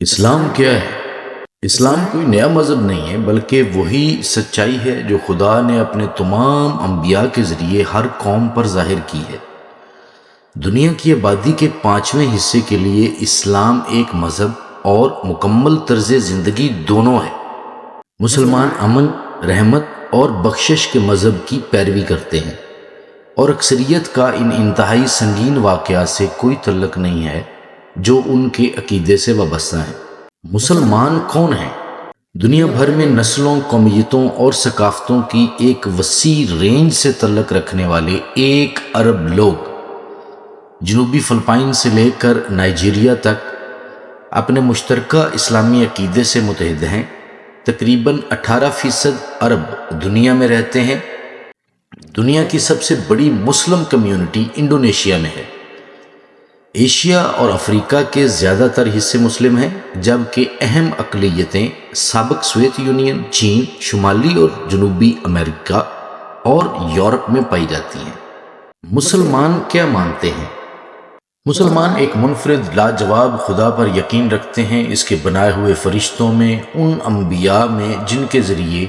اسلام کیا ہے؟ اسلام کوئی نیا مذہب نہیں ہے، بلکہ وہی سچائی ہے جو خدا نے اپنے تمام انبیاء کے ذریعے ہر قوم پر ظاہر کی ہے۔ دنیا کی آبادی کے 5ویں حصے کے لیے اسلام ایک مذہب اور مکمل طرز زندگی دونوں ہے۔ مسلمان امن، رحمت اور بخشش کے مذہب کی پیروی کرتے ہیں، اور اکثریت کا ان انتہائی سنگین واقعات سے کوئی تعلق نہیں ہے جو ان کے عقیدے سے وابستہ ہیں۔ مسلمان کون ہیں؟ دنیا بھر میں نسلوں، قومیتوں اور ثقافتوں کی ایک وسیع رینج سے تعلق رکھنے والے 1 ارب لوگ جنوبی فلپائن سے لے کر نائجیریا تک اپنے مشترکہ اسلامی عقیدے سے متحد ہیں۔ تقریباً 18% عرب دنیا میں رہتے ہیں۔ دنیا کی سب سے بڑی مسلم کمیونٹی انڈونیشیا میں ہے۔ ایشیا اور افریقہ کے زیادہ تر حصے مسلم ہیں، جبکہ اہم اقلیتیں سابق سوویت یونین، چین، شمالی اور جنوبی امریکہ اور یورپ میں پائی جاتی ہیں۔ مسلمان کیا مانتے ہیں؟ مسلمان ایک منفرد لاجواب خدا پر یقین رکھتے ہیں، اس کے بنائے ہوئے فرشتوں میں، ان انبیاء میں جن کے ذریعے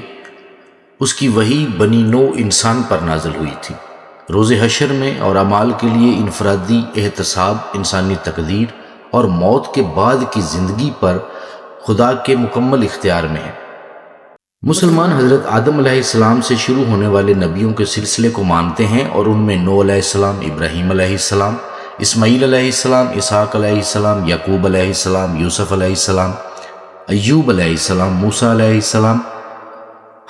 اس کی وحی بنی نوع انسان پر نازل ہوئی تھی، روز حشر میں اور اعمال کے لیے انفرادی احتساب، انسانی تقدیر اور موت کے بعد کی زندگی پر خدا کے مکمل اختیار میں ہے۔ مسلمان حضرت آدم علیہ السلام سے شروع ہونے والے نبیوں کے سلسلے کو مانتے ہیں، اور ان میں نوح علیہ السلام، ابراہیم علیہ السلام، اسماعیل علیہ السلام، اسحاق علیہ السلام، یعقوب علیہ السلام، یوسف علیہ السلام، ایوب علیہ السلام، موسیٰ علیہ السلام،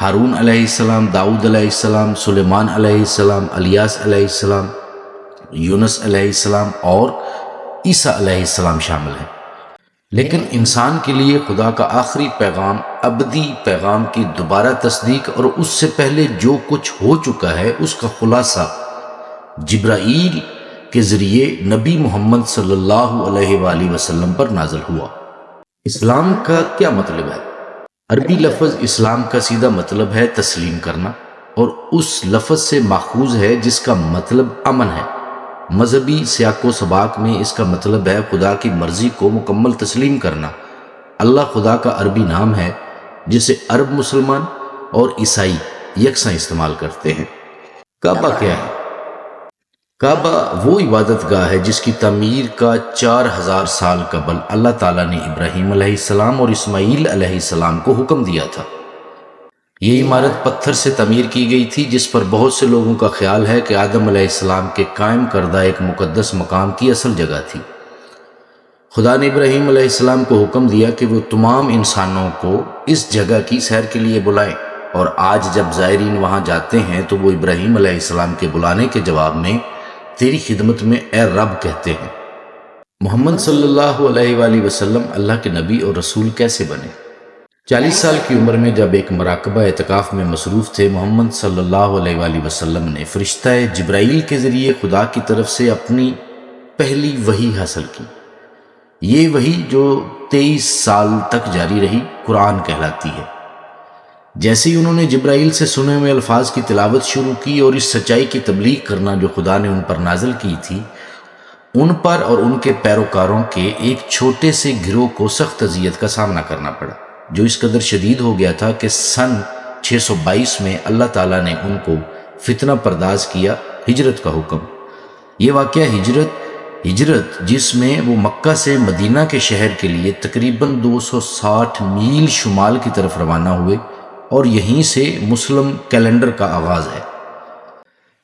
ہارون علیہ السلام، داؤد علیہ السلام، سلیمان علیہ السلام، الیاس علیہ السلام، یونس علیہ السلام اور عیسیٰ علیہ السلام شامل ہیں۔ لیکن انسان کے لیے خدا کا آخری پیغام، ابدی پیغام کی دوبارہ تصدیق اور اس سے پہلے جو کچھ ہو چکا ہے اس کا خلاصہ جبرائیل کے ذریعے نبی محمد صلی اللہ علیہ وآلہ وسلم پر نازل ہوا۔ اسلام کا کیا مطلب ہے؟ عربی لفظ اسلام کا سیدھا مطلب ہے تسلیم کرنا، اور اس لفظ سے ماخوذ ہے جس کا مطلب امن ہے۔ مذہبی سیاق و سباق میں اس کا مطلب ہے خدا کی مرضی کو مکمل تسلیم کرنا۔ اللہ خدا کا عربی نام ہے جسے عرب مسلمان اور عیسائی یکساں استعمال کرتے ہیں۔ کعبہ کیا ہے؟ کعبہ وہ عبادت گاہ ہے جس کی تعمیر کا 4000 سال قبل اللہ تعالیٰ نے ابراہیم علیہ السلام اور اسماعیل علیہ السلام کو حکم دیا تھا۔ یہ عمارت پتھر سے تعمیر کی گئی تھی، جس پر بہت سے لوگوں کا خیال ہے کہ آدم علیہ السلام کے قائم کردہ ایک مقدس مقام کی اصل جگہ تھی۔ خدا نے ابراہیم علیہ السلام کو حکم دیا کہ وہ تمام انسانوں کو اس جگہ کی سیر کے لیے بلائیں، اور آج جب زائرین وہاں جاتے ہیں تو وہ ابراہیم علیہ السلام کے بلانے کے جواب میں تیری خدمت میں اے رب کہتے ہیں۔ محمد صلی اللہ علیہ وآلہ وسلم اللہ کے نبی اور رسول کیسے بنے؟ 40 سال کی عمر میں جب ایک مراقبہ اعتکاف میں مصروف تھے، محمد صلی اللہ علیہ وآلہ وسلم نے فرشتہ جبرائیل کے ذریعے خدا کی طرف سے اپنی پہلی وحی حاصل کی۔ یہ وحی جو 23 سال تک جاری رہی قرآن کہلاتی ہے۔ جیسے ہی انہوں نے جبرائیل سے سنے ہوئے الفاظ کی تلاوت شروع کی اور اس سچائی کی تبلیغ کرنا جو خدا نے ان پر نازل کی تھی، ان پر اور ان کے پیروکاروں کے ایک چھوٹے سے گروہ کو سخت اذیت کا سامنا کرنا پڑا، جو اس قدر شدید ہو گیا تھا کہ سن 622 میں اللہ تعالیٰ نے ان کو فتنہ پرداز کیا، ہجرت کا حکم۔ یہ واقعہ ہجرت جس میں وہ مکہ سے مدینہ کے شہر کے لیے تقریباً 260 میل شمال کی طرف روانہ ہوئے، اور یہیں سے مسلم کیلنڈر کا آغاز ہے۔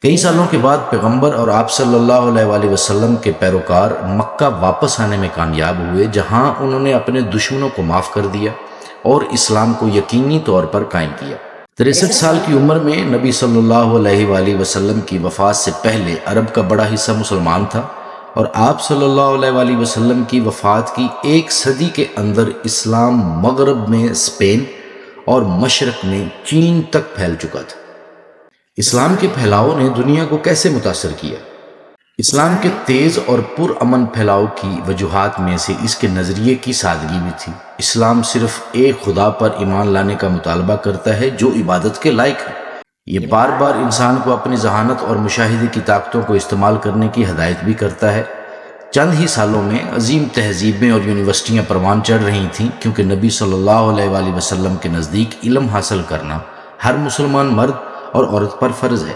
کئی سالوں کے بعد پیغمبر اور آپ صلی اللہ علیہ وآلہ وسلم کے پیروکار مکہ واپس آنے میں کامیاب ہوئے، جہاں انہوں نے اپنے دشمنوں کو معاف کر دیا اور اسلام کو یقینی طور پر قائم کیا۔ 63 سال کی عمر میں نبی صلی اللہ علیہ وآلہ وسلم کی وفات سے پہلے عرب کا بڑا حصہ مسلمان تھا، اور آپ صلی اللہ علیہ وآلہ وسلم کی وفات کی 1 صدی کے اندر اسلام مغرب میں اسپین اور مشرق میں چین تک پھیل چکا تھا۔ اسلام کے پھیلاؤ نے دنیا کو کیسے متاثر کیا؟ اسلام کے تیز اور پرامن پھیلاؤ کی وجوہات میں سے اس کے نظریے کی سادگی بھی تھی۔ اسلام صرف ایک خدا پر ایمان لانے کا مطالبہ کرتا ہے جو عبادت کے لائق ہے۔ یہ بار بار انسان کو اپنی ذہانت اور مشاہدے کی طاقتوں کو استعمال کرنے کی ہدایت بھی کرتا ہے، چند ہی سالوں میں عظیم تہذیبیں اور یونیورسٹیاں پروان چڑھ رہی تھیں، کیونکہ نبی صلی اللہ علیہ وآلہ وسلم کے نزدیک علم حاصل کرنا ہر مسلمان مرد اور عورت پر فرض ہے۔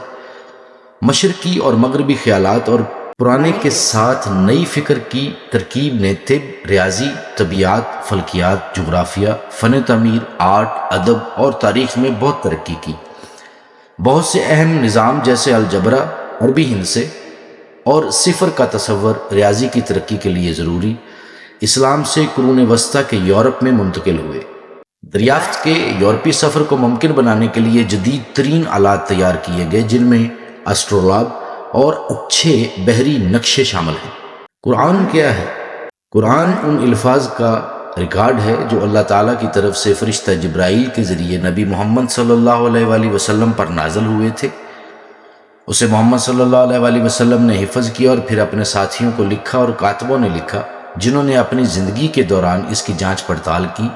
مشرقی اور مغربی خیالات اور پرانے کے ساتھ نئی فکر کی ترکیب نے طب، ریاضی، طبیعیات، فلکیات، جغرافیہ، فن تعمیر، آرٹ، ادب اور تاریخ میں بہت ترقی کی۔ بہت سے اہم نظام جیسے الجبرا عربی ہند سے اور صفر کا تصور ریاضی کی ترقی کے لیے ضروری اسلام سے قرون وسطیٰ کے یورپ میں منتقل ہوئے۔ دریافت کے یورپی سفر کو ممکن بنانے کے لیے جدید ترین آلات تیار کیے گئے، جن میں اسٹرولاب اور اچھے بحری نقشے شامل ہیں۔ قرآن کیا ہے؟ قرآن ان الفاظ کا ریکارڈ ہے جو اللہ تعالیٰ کی طرف سے فرشتہ جبرائیل کے ذریعے نبی محمد صلی اللہ علیہ وآلہ وسلم پر نازل ہوئے تھے۔ اسے محمد صلی اللہ علیہ وآلہ وسلم نے حفظ کیا اور پھر اپنے ساتھیوں کو لکھا اور کاتبوں نے لکھا، جنہوں نے اپنی زندگی کے دوران اس کی جانچ پڑتال کی۔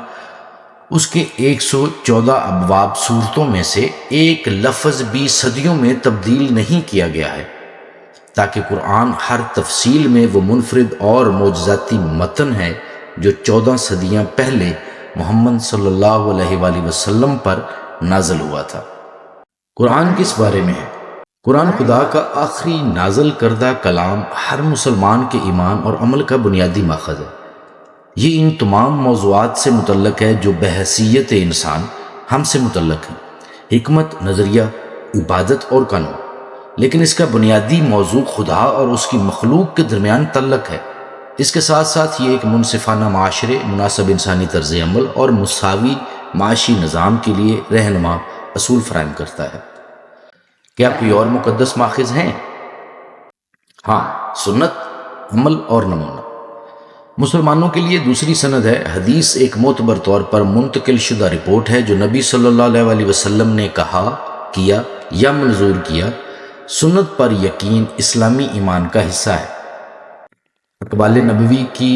اس کے 114 ابواب صورتوں میں سے ایک لفظ بھی صدیوں میں تبدیل نہیں کیا گیا ہے، تاکہ قرآن ہر تفصیل میں وہ منفرد اور معجزاتی متن ہے جو 14 صدیاں پہلے محمد صلی اللہ علیہ وآلہ وسلم پر نازل ہوا تھا۔ قرآن کس بارے میں ہے؟ قرآن خدا کا آخری نازل کردہ کلام ہر مسلمان کے ایمان اور عمل کا بنیادی ماخذ ہے۔ یہ ان تمام موضوعات سے متعلق ہے جو بحیثیت انسان ہم سے متعلق ہیں، حکمت، نظریہ، عبادت اور قانون، لیکن اس کا بنیادی موضوع خدا اور اس کی مخلوق کے درمیان تعلق ہے۔ اس کے ساتھ ساتھ یہ ایک منصفانہ معاشرے، مناسب انسانی طرز عمل اور مساوی معاشی نظام کے لیے رہنما اصول فراہم کرتا ہے۔ کیا کوئی اور مقدس ماخذ ہیں؟ ہاں، سنت، عمل اور نمونہ۔ مسلمانوں کے لیے دوسری سند ہے۔ حدیث ایک معتبر طور پر منتقل شدہ رپورٹ ہے جو نبی صلی اللہ علیہ وآلہ وسلم نے کہا، کیا یا منظور کیا۔ سنت پر یقین اسلامی ایمان کا حصہ ہے۔ اقوال نبوی کی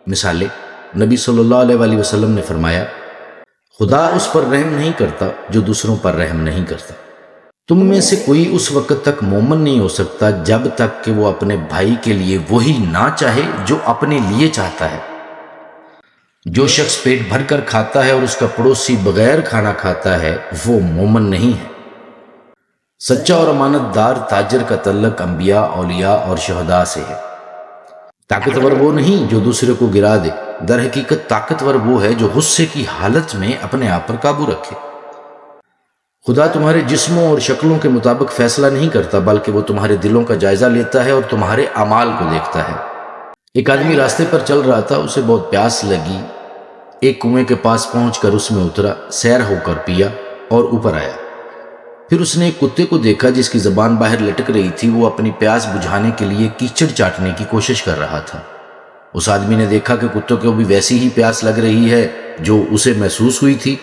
مثالیں: نبی صلی اللہ علیہ وآلہ وسلم نے فرمایا، خدا اس پر رحم نہیں کرتا جو دوسروں پر رحم نہیں کرتا۔ تم میں سے کوئی اس وقت تک مومن نہیں ہو سکتا جب تک کہ وہ اپنے بھائی کے لیے وہی نہ چاہے جو اپنے لیے چاہتا ہے۔ جو شخص پیٹ بھر کر کھاتا ہے اور اس کا پڑوسی بغیر کھانا کھاتا ہے، وہ مومن نہیں ہے۔ سچا اور امانت دار تاجر کا تعلق انبیاء، اولیاء اور شہداء سے ہے۔ طاقتور وہ نہیں جو دوسرے کو گرا دے، در حقیقت طاقتور وہ ہے جو غصے کی حالت میں اپنے آپ پر قابو رکھے۔ خدا تمہارے جسموں اور شکلوں کے مطابق فیصلہ نہیں کرتا، بلکہ وہ تمہارے دلوں کا جائزہ لیتا ہے اور تمہارے اعمال کو دیکھتا ہے۔ ایک آدمی راستے پر چل رہا تھا، اسے بہت پیاس لگی، ایک کنویں کے پاس پہنچ کر اس میں اترا، سیر ہو کر پیا اور اوپر آیا۔ پھر اس نے ایک کتے کو دیکھا جس کی زبان باہر لٹک رہی تھی، وہ اپنی پیاس بجھانے کے لیے کیچڑ چاٹنے کی کوشش کر رہا تھا۔ اس آدمی نے دیکھا کہ کتے کو بھی ویسی ہی پیاس لگ رہی ہے جو اسے محسوس ہوئی تھی،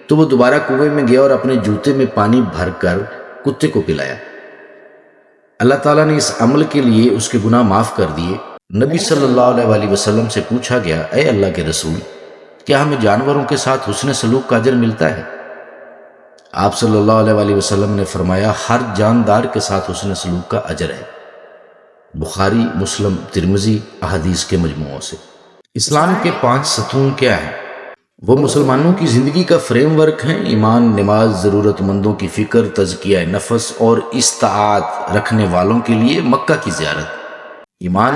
تو وہ دوبارہ کنویں میں گیا اور اپنے جوتے میں پانی بھر کر کتے کو پلایا۔ اللہ تعالیٰ نے اس عمل کے لیے اس کے گناہ معاف کر دیے۔ نبی صلی اللہ علیہ وآلہ وسلم سے پوچھا گیا، اے اللہ کے رسول، کیا ہمیں جانوروں کے ساتھ حسن سلوک کا اجر ملتا ہے؟ آپ صلی اللہ علیہ وآلہ وسلم نے فرمایا، ہر جاندار کے ساتھ حسن سلوک کا اجر ہے۔ بخاری، مسلم، ترمذی احادیث کے مجموعوں سے۔ اسلام کے 5 ستون کیا ہیں؟ وہ مسلمانوں کی زندگی کا فریم ورک ہیں: ایمان، نماز، ضرورت مندوں کی فکر، تزکیہ نفس اور استطاعت رکھنے والوں کے لیے مکہ کی زیارت۔ ایمان،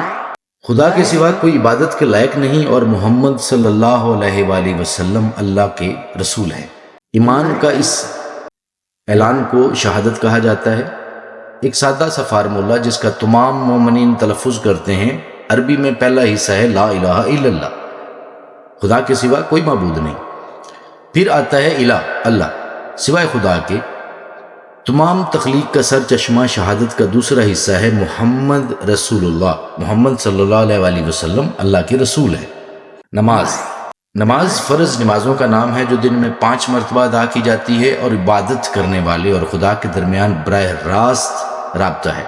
خدا کے سوا کوئی عبادت کے لائق نہیں اور محمد صلی اللہ علیہ وآلہ وسلم اللہ کے رسول ہیں۔ ایمان کا اس اعلان کو شہادت کہا جاتا ہے، ایک سادہ سا فارمولہ جس کا تمام مومنین تلفظ کرتے ہیں۔ عربی میں پہلا حصہ ہے لا الہ الا اللہ، خدا کے سوا کوئی معبود نہیں۔ پھر آتا ہے الہ، اللہ، سوائے خدا کے۔ تمام تخلیق کا سر چشمہ شہادت کا دوسرا حصہ ہے محمد رسول اللہ، محمد صلی اللہ علیہ وآلہ وسلم اللہ کے رسول ہے۔ نماز، نماز فرض نمازوں کا نام ہے جو دن میں 5 مرتبہ ادا کی جاتی ہے اور عبادت کرنے والے اور خدا کے درمیان براہ راست رابطہ ہے۔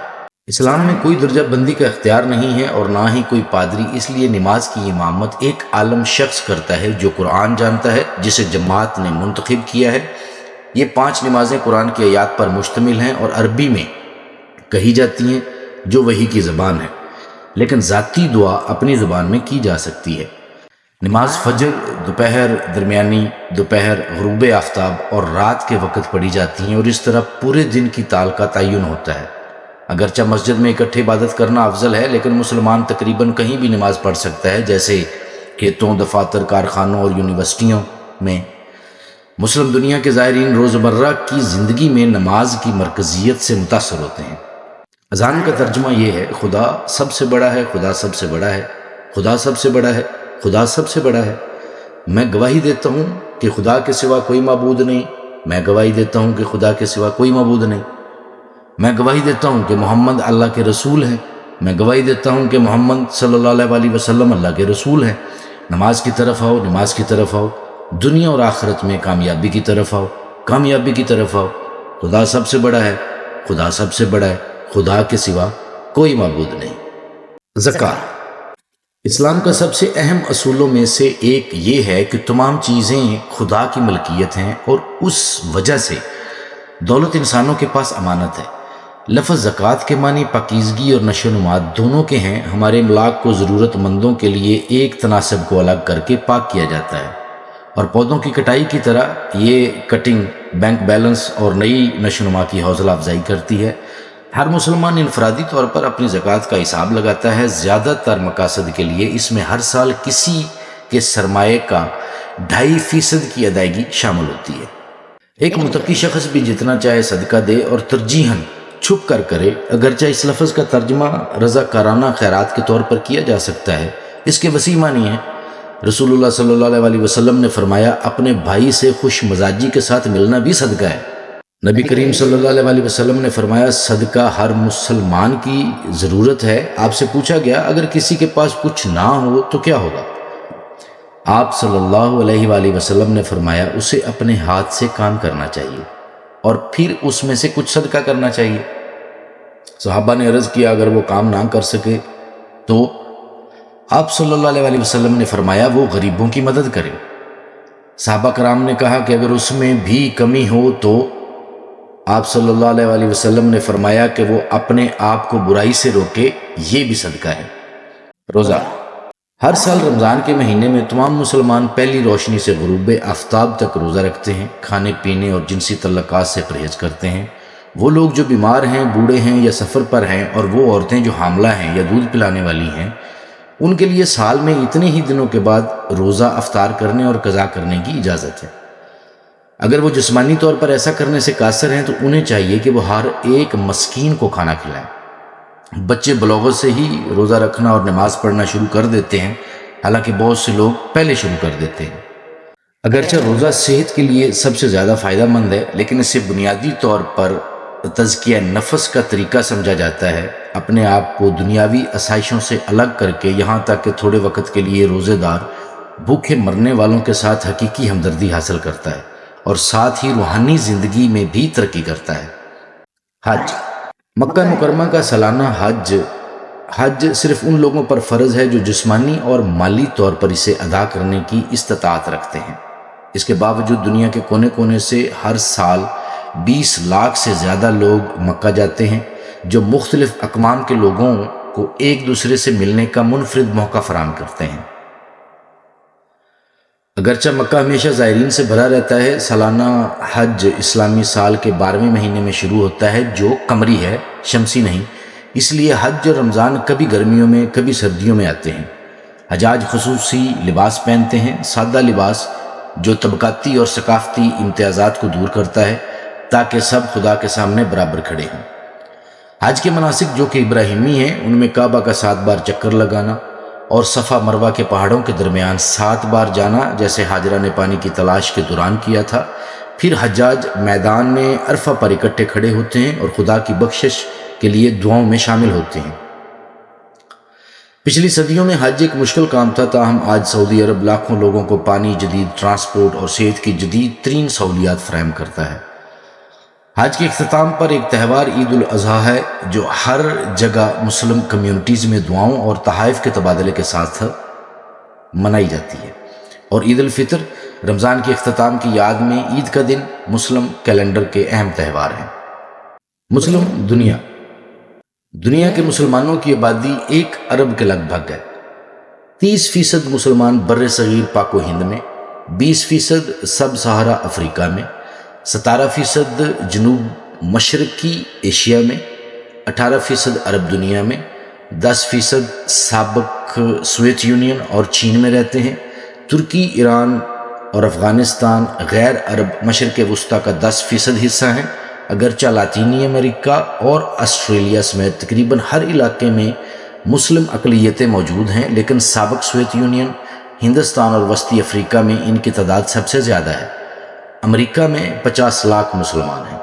اسلام میں کوئی درجہ بندی کا اختیار نہیں ہے اور نہ ہی کوئی پادری، اس لیے نماز کی امامت ایک عالم شخص کرتا ہے جو قرآن جانتا ہے، جسے جماعت نے منتخب کیا ہے۔ یہ 5 نمازیں قرآن کی آیات پر مشتمل ہیں اور عربی میں کہی جاتی ہیں جو وحی کی زبان ہے۔ لیکن ذاتی دعا اپنی زبان میں کی جا سکتی ہے۔ نماز فجر، دوپہر، درمیانی دوپہر، غروب آفتاب اور رات کے وقت پڑھی جاتی ہیں، اور اس طرح پورے دن کی تال کا تعین ہوتا ہے۔ اگرچہ مسجد میں اکٹھے عبادت کرنا افضل ہے، لیکن مسلمان تقریباً کہیں بھی نماز پڑھ سکتا ہے، جیسے کھیتوں، دفاتر، کارخانوں اور یونیورسٹیوں میں۔ مسلم دنیا کے زائرین روزمرہ کی زندگی میں نماز کی مرکزیت سے متاثر ہوتے ہیں۔ اذان کا ترجمہ یہ ہے: خدا سب سے بڑا ہے، خدا سب سے بڑا ہے، خدا سب سے بڑا ہے، خدا سب سے بڑا ہے۔ میں گواہی دیتا ہوں کہ خدا کے سوا کوئی معبود نہیں، میں گواہی دیتا ہوں کہ خدا کے سوا کوئی معبود نہیں، میں گواہی دیتا ہوں کہ محمد اللہ کے رسول ہیں، میں گواہی دیتا ہوں کہ محمد صلی اللہ علیہ وسلم اللہ کے رسول ہیں۔ نماز کی طرف آؤ، نماز کی طرف آؤ، دنیا اور آخرت میں کامیابی کی طرف آؤ، کامیابی کی طرف آؤ۔ خدا سب سے بڑا ہے، خدا سب سے بڑا ہے، خدا کے سوا کوئی معبود نہیں۔ زکوٰۃ اسلام کا سب سے اہم اصولوں میں سے ایک یہ ہے کہ تمام چیزیں خدا کی ملکیت ہیں، اور اس وجہ سے دولت انسانوں کے پاس امانت ہے۔ لفظ زکوٰۃ کے معنی پاکیزگی اور نشو و نما دونوں کے ہیں۔ ہمارے املاک کو ضرورت مندوں کے لیے ایک تناسب کو الگ کر کے پاک کیا جاتا ہے، اور پودوں کی کٹائی کی طرح یہ کٹنگ بینک بیلنس اور نئی نشو و نما کی حوصلہ افزائی کرتی ہے۔ ہر مسلمان انفرادی طور پر اپنی زکوٰۃ کا حساب لگاتا ہے۔ زیادہ تر مقاصد کے لیے اس میں ہر سال کسی کے سرمایے کا 2.5% کی ادائیگی شامل ہوتی ہے۔ ایک متقی شخص بھی جتنا چاہے صدقہ دے، اور ترجیحاً چھپ کر کرے۔ اگرچہ اس لفظ کا ترجمہ رضاکارانہ خیرات کے طور پر کیا جا سکتا ہے، اس کے وسیع معنی ہے۔ رسول اللہ صلی اللہ علیہ وسلم نے فرمایا، اپنے بھائی سے خوش مزاجی کے ساتھ ملنا بھی صدقہ ہے۔ نبی کریم صلی اللہ علیہ وسلم نے فرمایا، صدقہ ہر مسلمان کی ضرورت ہے۔ آپ سے پوچھا گیا، اگر کسی کے پاس کچھ نہ ہو تو کیا ہوگا؟ آپ صلی اللہ علیہ وآلہ وسلم نے فرمایا، اسے اپنے ہاتھ سے کام کرنا چاہیے، اور پھر اس میں سے کچھ صدقہ کرنا چاہیے۔ صحابہ نے عرض کیا، اگر وہ کام نہ کر سکے تو؟ آپ صلی اللہ علیہ وآلہ وسلم نے فرمایا، وہ غریبوں کی مدد کرے۔ صحابہ کرام نے کہا کہ اگر اس میں بھی کمی ہو تو؟ آپ صلی اللہ علیہ وآلہ وسلم نے فرمایا کہ وہ اپنے آپ کو برائی سے روکے، یہ بھی صدقہ ہے۔ روزہ ہر سال رمضان کے مہینے میں تمام مسلمان پہلی روشنی سے غروب آفتاب تک روزہ رکھتے ہیں، کھانے پینے اور جنسی تعلقات سے پرہیز کرتے ہیں۔ وہ لوگ جو بیمار ہیں، بوڑھے ہیں یا سفر پر ہیں، اور وہ عورتیں جو حاملہ ہیں یا دودھ پلانے والی ہیں، ان کے لیے سال میں اتنے ہی دنوں کے بعد روزہ افطار کرنے اور قضا کرنے کی اجازت ہے۔ اگر وہ جسمانی طور پر ایسا کرنے سے قاصر ہیں تو انہیں چاہیے کہ وہ ہر ایک مسکین کو کھانا کھلائیں۔ بچے بلوغت سے ہی روزہ رکھنا اور نماز پڑھنا شروع کر دیتے ہیں، حالانکہ بہت سے لوگ پہلے شروع کر دیتے ہیں۔ اگرچہ روزہ صحت کے لیے سب سے زیادہ فائدہ مند ہے، لیکن اسے بنیادی طور پر تزکیہ نفس کا طریقہ سمجھا جاتا ہے۔ اپنے آپ کو دنیاوی آسائشوں سے الگ کر کے، یہاں تک کہ تھوڑے وقت کے لیے روزے دار بھوکے مرنے والوں کے ساتھ حقیقی ہمدردی حاصل کرتا ہے، اور ساتھ ہی روحانی زندگی میں بھی ترقی کرتا ہے۔ حج مکہ مکرمہ کا سالانہ حج صرف ان لوگوں پر فرض ہے جو جسمانی اور مالی طور پر اسے ادا کرنے کی استطاعت رکھتے ہیں۔ اس کے باوجود دنیا کے کونے کونے سے ہر سال 20 لاکھ سے زیادہ لوگ مکہ جاتے ہیں، جو مختلف اقوام کے لوگوں کو ایک دوسرے سے ملنے کا منفرد موقع فراہم کرتے ہیں۔ اگرچہ مکہ ہمیشہ زائرین سے بھرا رہتا ہے، سالانہ حج اسلامی سال کے 12ویں مہینے میں شروع ہوتا ہے، جو قمری ہے، شمسی نہیں۔ اس لیے حج اور رمضان کبھی گرمیوں میں کبھی سردیوں میں آتے ہیں۔ حجاج خصوصی لباس پہنتے ہیں، سادہ لباس جو طبقاتی اور ثقافتی امتیازات کو دور کرتا ہے، تاکہ سب خدا کے سامنے برابر کھڑے ہوں۔ حج کے مناسک جو کہ ابراہیمی ہیں، ان میں کعبہ کا 7 بار چکر لگانا اور صفا مروہ کے پہاڑوں کے درمیان 7 بار جانا، جیسے ہاجرہ نے پانی کی تلاش کے دوران کیا تھا۔ پھر حجاج میدان میں عرفہ پر اکٹھے کھڑے ہوتے ہیں اور خدا کی بخشش کے لیے دعاؤں میں شامل ہوتے ہیں۔ پچھلی صدیوں میں حج ایک مشکل کام تھا، تاہم آج سعودی عرب لاکھوں لوگوں کو پانی، جدید ٹرانسپورٹ اور صحت کی جدید ترین سہولیات فراہم کرتا ہے۔ حج کے اختتام پر ایک تہوار عید الاضحیٰ ہے، جو ہر جگہ مسلم کمیونٹیز میں دعاؤں اور تحائف کے تبادلے کے ساتھ منائی جاتی ہے، اور عید الفطر رمضان کے اختتام کی یاد میں عید کا دن مسلم کیلنڈر کے اہم تہوار ہیں۔ مسلم دنیا دنیا کے مسلمانوں کی آبادی 1 ارب کے لگ بھگ ہے۔ 30% مسلمان بر صغیر پاک و ہند میں، 20% سب سہارا افریقہ میں، 17% جنوب مشرقی ایشیا میں، 18% عرب دنیا میں، 10% سابق سوویت یونین اور چین میں رہتے ہیں۔ ترکی، ایران اور افغانستان غیر عرب مشرق وسطیٰ کا 10% حصہ ہیں، اگرچہ لاطینی امریکہ اور آسٹریلیا سمیت تقریباً ہر علاقے میں مسلم اقلیتیں موجود ہیں، لیکن سابق سوویت یونین، ہندوستان اور وسطی افریقہ میں ان کی تعداد سب سے زیادہ ہے۔ امریکہ میں 50 لاکھ مسلمان ہیں۔